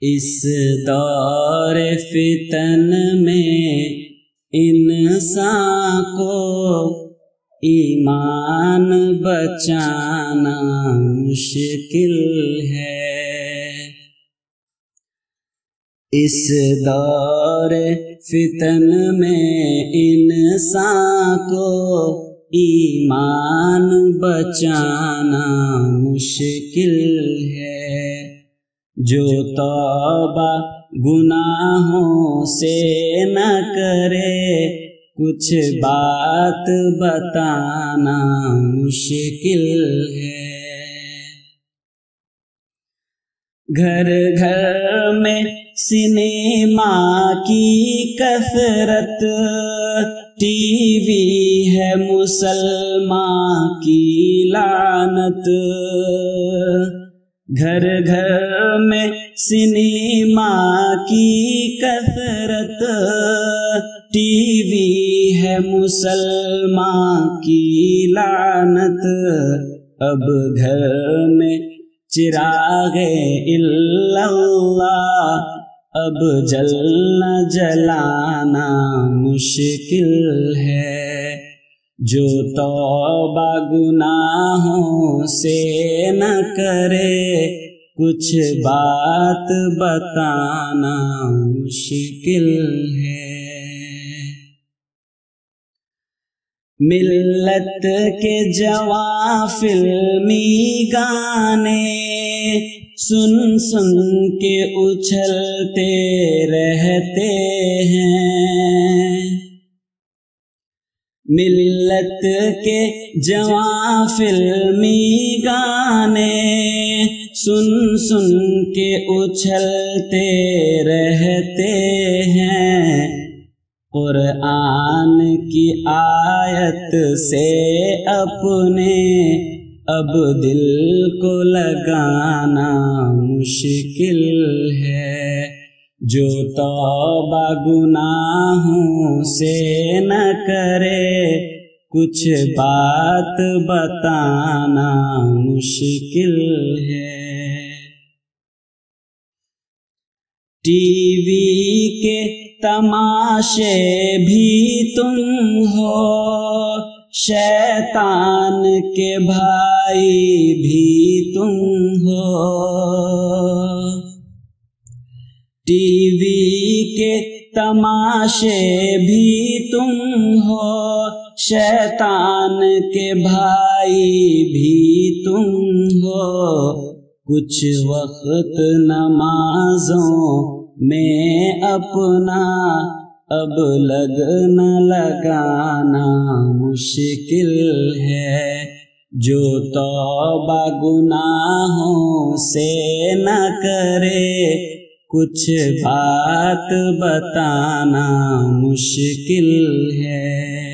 اس دور فتن میں انسان کو ایمان بچانا مشکل ہے۔ اس دور فتن میں انسان کو ایمان بچانا مشکل ہے۔ جو توبہ گناہوں سے نہ کرے کچھ بات بتانا مشکل ہے۔ گھر گھر میں سنیما کی کثرت، ٹی وی ہے مسلمان کی لعنت۔ گھر گھر میں سنیما کی کثرت، ٹی وی ہے مسلمان کی لعنت۔ اب گھر میں چراغ اللہ، اب جلنا جلانا مشکل ہے۔ جو توبہ گناہوں سے نہ کرے کچھ بات بتانا مشکل ہے۔ ملت کے جواں فلمی گانے سن سن کے اچھلتے رہتے ہیں۔ ملت کے جواں فلمی گانے سن سن کے اچھلتے رہتے ہیں۔ قرآن کی آیت سے اپنے اب دل کو لگانا مشکل ہے۔ جو توبہ گناہوں سے نہ کرے کچھ بات بتانا مشکل ہے۔ ٹی وی کے تماشے بھی تم ہو، شیطان کے بھائی بھی تم ہو۔ ٹی وی کے تماشے بھی تم ہو، شیطان کے بھائی بھی تم ہو۔ کچھ وقت نمازوں میں اپنا اب لگنا لگانا مشکل ہے۔ جو توبہ گناہوں سے نہ کرے کچھ بات بتانا مشکل ہے۔